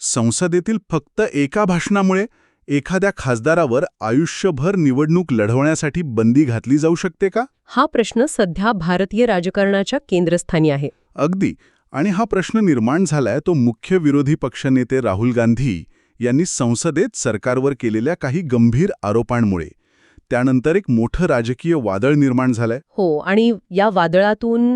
संसदेतील फक्त एका भाषणामुळे एखाद्या खासदारावर आयुष्यभर निवडणूक लढवण्यासाठी बंदी घातली जाऊ शकते का? हा प्रश्न सध्या भारतीय राजकारणाच्या केंद्रस्थानी आहे. अगदी. आणि हा प्रश्न निर्माण झालाय तो मुख्य विरोधी पक्षनेते राहुल गांधी यांनी संसदेत सरकारवर केलेल्या काही गंभीर आरोपांमुळे. त्यानंतर एक मोठं राजकीय वादळ निर्माण झालंय. हो, आणि या वादळातून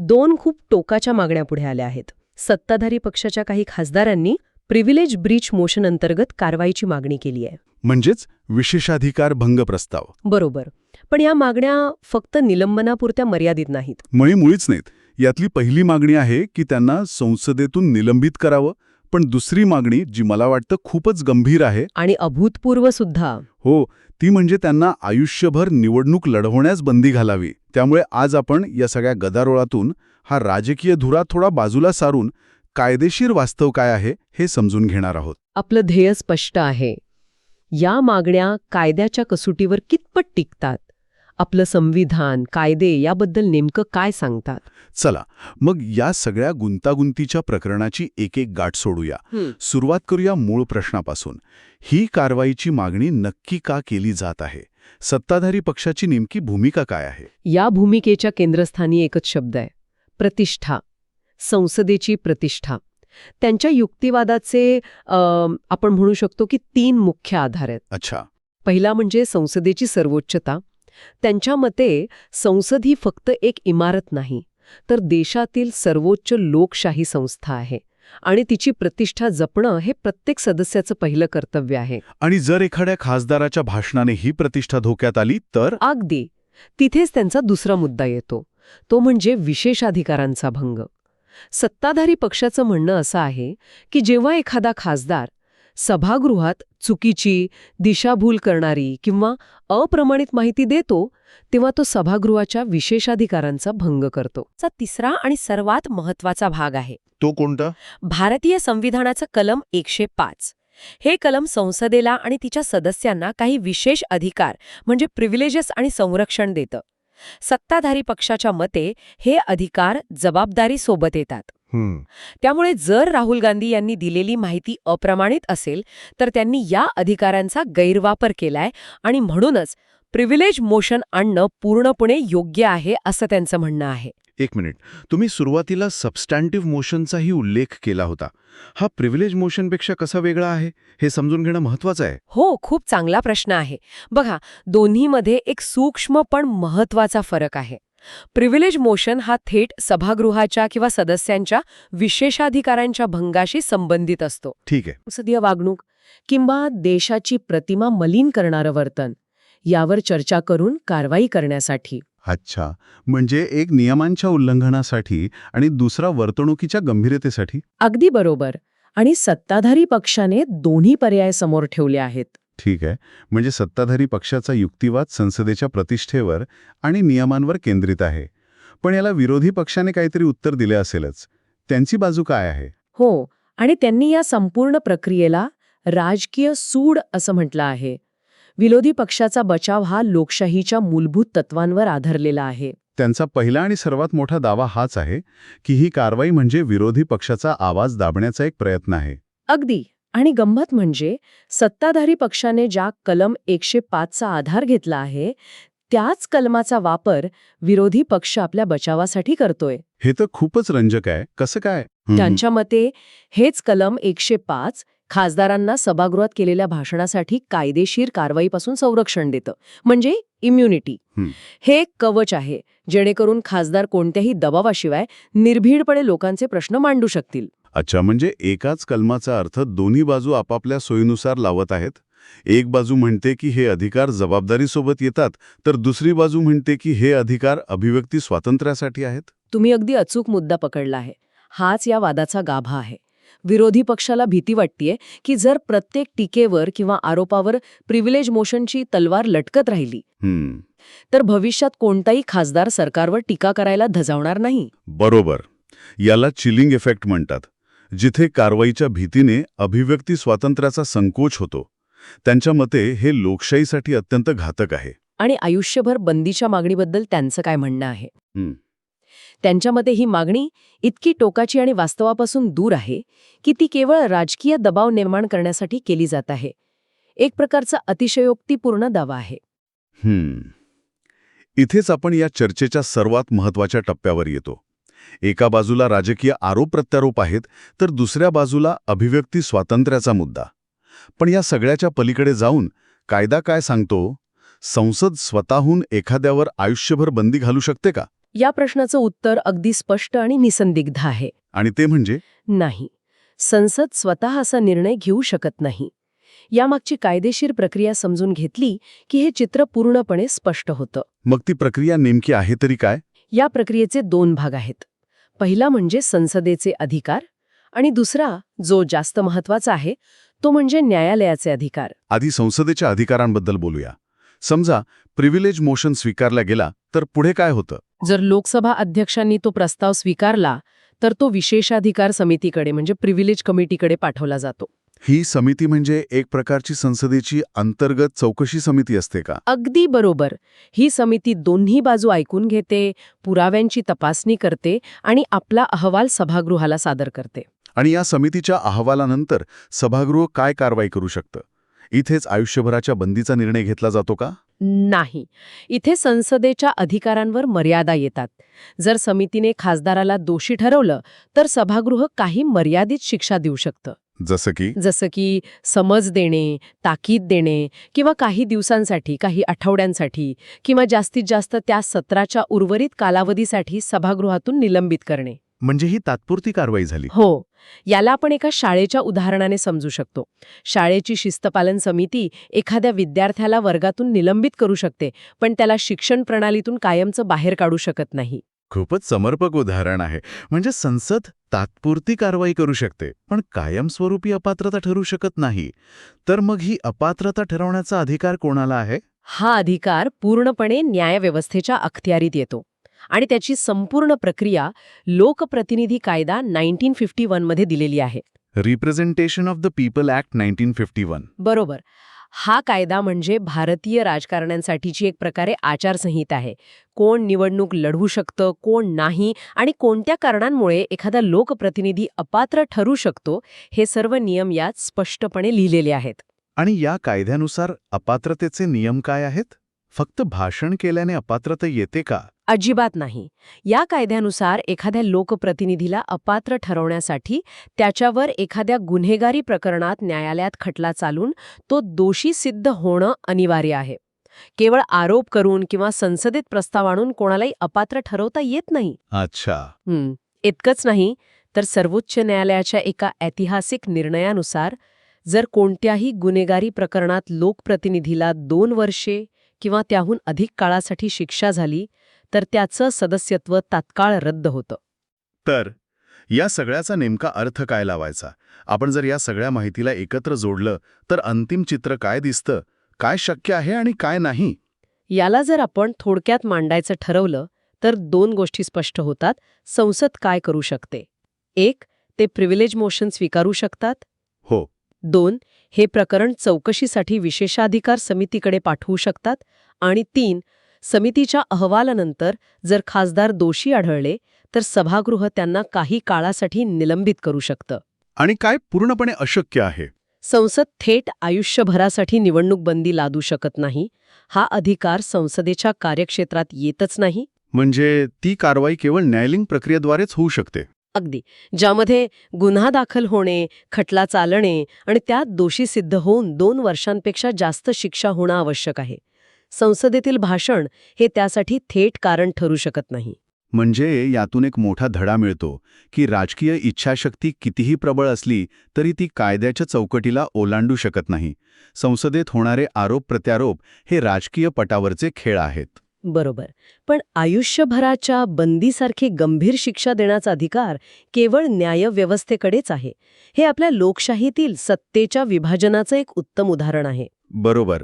दोन खूप टोकाच्या मागण्या पुढे आल्या आहेत. सत्ताधारी पक्षाच्या काही खासदारांनी प्रिव्हिलेज ब्रीच मोशन अंतर्गत कारवाईची मागणी केली आहे. म्हणजेच विशेषाधिकार भंग प्रस्ताव. बरोबर. पण या मागण्या फक्त निलंबनापुरत्या मर्यादित नाहीत. मुळीच नाहीत. यातली पहिली मागणी आहे की त्यांना संसदेतून निलंबित करावं. पण दुसरी मागणी, जी मला वाटतं खूपच गंभीर आहे आणि अभूतपूर्व सुद्धा, हो, ती म्हणजे त्यांना आयुष्यभर निवडणूक लढवण्यास बंदी घालावी. त्यामुळे आज आपण या सगळ्या गदारोळातून हा राजकीय धुरा थोडा बाजूला सारून कायदेशीर वास्तव काय आहे हे समजून घेणार आहोत. आपलं ध्येय स्पष्ट आहे. या मागण्या कायद्याच्या कसोटीवर कितपत टिकतात, आपलं संविधान, कायदे याबद्दल नेमकं काय सांगतात. चला मग या सगळ्या गुंतागुंतीच्या प्रकरणाची एक एक गाठ सोडूया. सुरुवात करूया मूळ प्रश्नापासून. ही कारवाईची मागणी नक्की का केली जात आहे? सत्ताधारी पक्षाची नेमकी भूमिका काय आहे? या भूमिकेच्या केंद्रस्थानी एकच शब्द आहे: प्रतिष्ठा. संसदेची प्रतिष्ठा. त्यांच्या युक्तिवादाचे आपण म्हणू शकतो की 3 मुख्य आधार आहेत. अच्छा. पहिला म्हणजे संसदेची सर्वोच्चता. त्यांच्या मते संसद ही फक्त एक इमारत नाही, तर देशातील सर्वोच्च लोकशाही संस्था आहे आणि तिची प्रतिष्ठा जपणं हे प्रत्येक सदस्याचं पहिलं कर्तव्य आहे. आणि जर एखाद्या खासदाराच्या भाषणाने ही प्रतिष्ठा धोक्यात आली तर? अगदी. तिथेच त्यांचा दुसरा मुद्दा येतो, तो म्हणजे विशेषाधिकारांचा भंग. सत्ताधारी पक्षाचं म्हणणं असं आहे की जेव्हा एखादा खासदार सभागृहात चुकीची, दिशाभूल करणारी किंवा अप्रमाणित माहिती देतो, तेव्हा तो सभागृहाच्या विशेषाधिकारांचा भंग करतो. तिसरा आणि सर्वात महत्वाचा भाग आहे. तो कोणता? भारतीय संविधानाचं कलम 105. हे कलम संसदेला आणि तिच्या सदस्यांना काही विशेष अधिकार म्हणजे प्रिव्हिलेजेस आणि संरक्षण देतं. सत्ताधारी पक्षाच्या मते हे अधिकार जबाबदारीसोबत येतात. त्यामुळे जर राहुल गांधी यांनी दिलेली माहिती अप्रमाणित असेल तर त्यांनी या अधिकारांचा गैरवापर केलाय आणि म्हणूनच प्रिव्हिलेज मोशन आणणं पूर्णपणे योग्य आहे असं त्यांचं म्हणणं आहे. एक मिनिट, तुम्ही सुरुवातीला सबस्टॅन्टिव्ह मोशनचाही उल्लेख केला होता. हा प्रिव्हिलेज मोशनपेक्षा कसा वेगळा आहे हे समजून घेणं महत्वाचं आहे. हो, खूप चांगला प्रश्न आहे. बघा, दोन्हीमध्ये एक सूक्ष्म पण महत्वाचा फरक आहे. प्रिव्हिलेज मोशन हा थेट सभागृहाच्या किंवा सदस्यांच्या विशेषाधिकारांच्या भंगाशी संबंधित असतो. ठीक आहे. संसदीय वागणूक किंवा देशाची प्रतिमा मलिन करणारं वर्तन यावर चर्चा करून कारवाई करण्यासाठी. अच्छा, म्हणजे एक नियमांच्या उल्लंघनासाठी आणि दुसरा वर्तणुकीच्या गंभीरतेसाठी. अगदी बरोबर. आणि सत्ताधारी पक्षाने दोन्ही पर्याय समोर ठेवले आहेत. ठीक आहे. म्हणजे सत्ताधारी पक्षाचा युक्तिवाद संसदेच्या प्रतिष्ठेवर आणि नियमांवर केंद्रित आहे. पण याला विरोधी पक्षाने काहीतरी उत्तर दिले असेलच. त्यांची बाजू काय आहे? हो, आणि त्यांनी या संपूर्ण प्रक्रियेला राजकीय सूड असं म्हटलं आहे. विरोधी पक्षाचा बचाव हा लोकशाहीच्या मूलभूत तत्वांवर आधारलेला आहे. त्यांचा पहिला आणि सर्वात मोठा दावा हाच आहे की ही कारवाई म्हणजे विरोधी पक्षाचा आवाज दाबण्याचा एक प्रयत्न आहे. अगदी. आणि गंमत म्हणजे सत्ताधारी पक्षाने ज्या कलम 105चा आधार घेतला आहे त्याच कलमाचा वापर विरोधी पक्ष आपल्या बचावासाठी करतोय. हे तर खूपच रंजक आहे. कसं काय? त्यांच्या मते हेच कलम 105 खासदारांना सभागृहात केलेल्या भाषणासाठी कायदेशीर कारवाईपासून संरक्षण देतं, म्हणजे इम्युनिटी. हे कवच आहे जेणेकरून खासदार कोणत्याही दबावाशिवाय निर्भीडपणे लोकांचे प्रश्न मांडू शकतील. अच्छा, म्हणजे एकाच कलमाचा अर्थ दोन्ही बाजू आपापल्या सोयीनुसार लावत आहेत. एक बाजू म्हणते की हे अधिकार जबाबदारीसोबत येतात, तर दुसरी बाजू म्हणते की हे अधिकार अभिव्यक्ती स्वातंत्र्यासाठी आहेत. तुम्ही अगदी अचूक मुद्दा पकडला आहे. हाच या वादाचा गाभा आहे. विरोधी पक्षाला भीती वाटतेय की जर प्रत्येक टीकेवर किंवा आरोपावर प्रिव्हिलेज मोशनची तलवार लटकत राहिली तर भविष्यात कोणताही खासदार सरकारवर टीका करायला धजावणार नाही. बरोबर. याला चिलिंग इफेक्ट म्हणतात, जिथे कारवाईच्या भीतीने अभिव्यक्ती स्वातंत्र्याचा संकोच होतो. त्यांच्या मते हे लोकशाहीसाठी अत्यंत घातक आहे. आणि आयुष्यभर बंदीच्या मागणीबद्दल त्यांचं काय म्हणणं आहे? त्यांच्या मते ही मागणी इतकी टोकाची आणि वास्तवापासून दूर आहे की ती केवळ राजकीय दबाव निर्माण करण्यासाठी केली जात आहे. एक प्रकारचा अतिशयोक्तीपूर्ण दावा आहे. इथेच आपण या चर्चेच्या सर्वात महत्वाच्या टप्प्यावर येतो. एका बाजूला राजकीय आरोप प्रत्यारोप आहेत, तर दुसऱ्या बाजूला अभिव्यक्ती स्वातंत्र्याचा मुद्दा. पण या सगळ्याच्या पलीकडे जाऊन कायदा काय सांगतो? संसद स्वतःहून एखाद्यावर आयुष्यभर बंदी घालू शकते का? या प्रश्नाचं उत्तर अगदी स्पष्ट आणि निसंदिग्ध आहे. आणि ते म्हणजे नाही. संसद स्वतः असा निर्णय घेऊ शकत नाही. यामागची कायदेशीर प्रक्रिया समजून घेतली की हे चित्र पूर्णपणे स्पष्ट होतं. मग ती प्रक्रिया नेमकी आहे तरी काय? या प्रक्रियेचे 2 भाग आहेत. पहिला म्हणजे संसदेचे अधिकार आणि दुसरा, जो जास्त महत्वाचा आहे, तो म्हणजे न्यायालयाचे अधिकार. आधी संसदेच्या अधिकारांबद्दल बोलूया. समजा प्रिव्हिलेज मोशन स्वीकारला गेला तर पुढे काय होतं? जर लोकसभा अध्यक्षांनी तो प्रस्ताव स्वीकारला तर तो विशेषाधिकार समितीकडे म्हणजे प्रिव्हिलेज कमिटीकडे पाठवला जातो. ही समिती म्हणजे एक प्रकारची संसदेची अंतर्गत चौकशी समिती असते का? अगदी बरोबर. ही समिती दोन्ही बाजू ऐकून घेते, पुराव्यांची तपासणी करते आणि आपला अहवाल सभागृहाला सादर करते. आणि या समितीच्या अहवालानंतर सभागृह काय कारवाई करू शकतं? इथेच आयुष्यभराच्या बंदीचा निर्णय घेतला जातो का? नाही. इथे संसदेच्या अधिकारांवर मर्यादा येतात. जर समितीने खासदाराला दोषी ठरवलं तर सभागृह काही मर्यादित शिक्षा देऊ शकतं. जसं की समज देणे, ताकीद देणे किंवा काही दिवसांसाठी, काही आठवड्यांसाठी किंवा जास्तीत जास्त त्या सत्राच्या उर्वरित कालावधीसाठी सभागृहातून निलंबित करणे. म्हणजे ही तात्पुरती कारवाई झाली. हो. याला आपण एका शाळेच्या उदाहरणाने समजू शकतो. शाळेची शिस्तपालन समिती एखाद्या विद्यार्थ्याला वर्गातून निलंबित करू शकते, पण त्याला शिक्षण प्रणालीतून कायमचं बाहेर काढू शकत नाही. खूपच समर्पक उदाहरण आहे. म्हणजे संसद तात्पुरती कारवाई करू शकते, पण कायमस्वरूपी अपात्रता ठरू शकत नाही. तर मग ही अपात्रता ठरवण्याचा अधिकार कोणाला आहे? हा अधिकार पूर्णपणे न्यायव्यवस्थेच्या अखत्यारीत येतो आणि त्याची संपूर्ण प्रक्रिया लोकप्रतिनिधी कायदा 1951 मध्ये दिलेली आहे. Representation of the people act 1951. बरोबर. हा कायदा म्हणजे भारतीय राजकारण्यांसाठीची एक प्रकारे आचारसंहिता आहे. कोण निवडणूक लढवू शकतं, कोण नाही आणि कोणत्या कारणांमुळे एखादा लोकप्रतिनिधी अपात्र ठरू शकतो, हे सर्व नियम यात स्पष्टपणे लिहिलेले आहेत. आणि या कायद्यानुसार अपात्रतेचे नियम काय आहेत? फक्त भाषण केल्याने अपात्रता येते का? अजिबात नाही. या कायद्यानुसार एखाद्या लोकप्रतिनिधीला अपात्र ठरवण्यासाठी त्याच्यावर एखाद्या गुन्हेगारी प्रकरणात न्यायालयात खटला चालून तो दोषी सिद्ध होणं अनिवार्य आहे. केवळ आरोप करून किंवा संसदेत प्रस्ताव आणून कोणालाही अपात्र ठरवता येत नाही. अच्छा. इतकंच नाही तर सर्वोच्च न्यायालयाच्या एका ऐतिहासिक निर्णयानुसार जर कोणत्याही गुन्हेगारी प्रकरणात लोकप्रतिनिधीला 2 वर्षे किंवा त्याहून अधिक काळासाठी शिक्षा झाली तर त्याचं सदस्यत्व तात्काळ रद्द होतं. तर या सगळ्याचा नेमका अर्थ काय लावायचा? आपण जर या सगळ्या माहितीला एकत्र जोडलं तर अंतिम चित्र काय दिसतं? काय शक्य आहे आणि काय नाही? याला जर आपण थोडक्यात मांडायचं ठरवलं तर 2 गोष्टी स्पष्ट होतात. संसद काय करू शकते? 1. ते प्रिव्हिलेज मोशन स्वीकारू शकतात. हो. 2. हे प्रकरण चौकशीसाठी विशेषाधिकार समितीकडे पाठवू शकतात. आणि 3. समितीच्या अहवालानंतर जर खासदार दोषी आढळले तर सभागृह त्यांना काही काळासाठी निलंबित करू शकतं. आणि काय पूर्णपणे अशक्य आहे? संसद थेट आयुष्यभरासाठी निवडणूक बंदी लादू शकत नाही. हा अधिकार संसदेच्या कार्यक्षेत्रात येतच नाही. म्हणजे ती कारवाई केवळ न्यायालयीन प्रक्रियेद्वारेच होऊ शकते. अगदी. ज्यामध्ये गुन्हा दाखल होणे, खटला चालणे आणि त्यात दोषी सिद्ध होऊन 2 वर्षांपेक्षा जास्त शिक्षा होणं आवश्यक आहे. संसदेतील भाषण हे त्यासाठी थेट कारण ठरू शकत नाही. म्हणजे यातून एक मोठा धडा मिळतो की राजकीय इच्छाशक्ती कितीही प्रबळ असली तरी ती कायद्याच्या चौकटीला ओलांडू शकत नाही. संसदेत होणारे आरोप प्रत्यारोप हे राजकीय पटावरचे खेळ आहेत. बरोबर. पण आयुष्यभराच्या बंदीसारखी गंभीर शिक्षा देण्याचा अधिकार केवळ न्यायव्यवस्थेकडेच आहे. हे आपल्या लोकशाहीतील सत्तेच्या विभाजनाचं एक उत्तम उदाहरण आहे. बरोबर.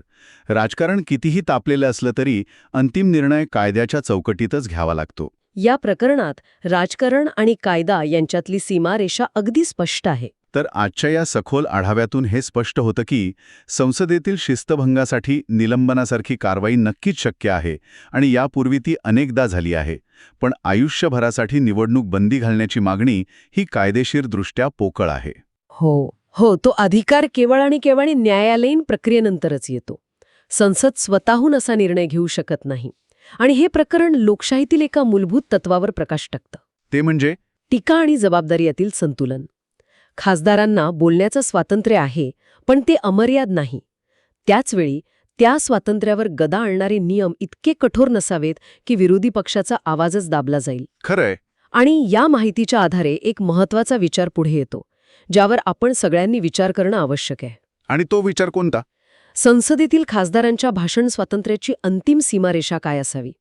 राजकारण कितीही तापलेलं असलं तरी अंतिम निर्णय कायद्याच्या चौकटीतच घ्यावा लागतो. या प्रकरणात राजकारण आणि कायदा यांच्यातली सीमारेषा अगदी स्पष्ट आहे. तर आजच्या या सखोल आढाव्यातून हे स्पष्ट होतं की संसदेतील शिस्तभंगासाठी निलंबनासारखी कारवाई नक्कीच शक्य आहे आणि यापूर्वी ती अनेकदा झाली आहे. पण आयुष्यभरासाठी निवडणूक बंदी घालण्याची मागणी ही कायदेशीरदृष्ट्या पोकळ आहे. हो, तो अधिकार केवळ आणि केवळ न्यायालयीन प्रक्रियेनंतरच येतो. संसद स्वतःहून असा निर्णय घेऊ शकत नाही. आणि हे प्रकरण लोकशाहीतील एका मूलभूत तत्वावर प्रकाश टाकतं. ते म्हणजे टीका आणि जबाबदारी यातील संतुलन. खासदारांना बोलण्याचं स्वातंत्र्य आहे, पण ते अमर्याद नाही. त्याचवेळी त्या स्वातंत्र्यावर गदा आणणारे नियम इतके कठोर नसावेत की विरोधी पक्षाचा आवाजच दाबला जाईल. खरंय. आणि या माहितीच्या आधारे एक महत्त्वाचा विचार पुढे येतो, ज्यावर आपण सगळ्यांनी विचार करणं आवश्यक आहे. आणि तो विचार कोणता? संसदेतील खासदारांच्या भाषण स्वातंत्र्याची अंतिम सीमारेषा काय असावी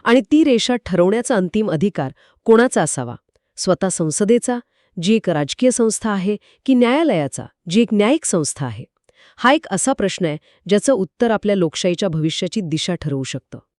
आणि ती रेषा ठरवण्याचा अंतिम अधिकार कोणाचा असावा? स्वतः संसदेचा, जी एक राजकीय संस्था आहे, की न्यायालयाचा, जी एक न्यायिक संस्था आहे? हा एक असा प्रश्न आहे ज्याचं उत्तर आपल्या लोकशाहीच्या भविष्याची दिशा ठरवू शकतं.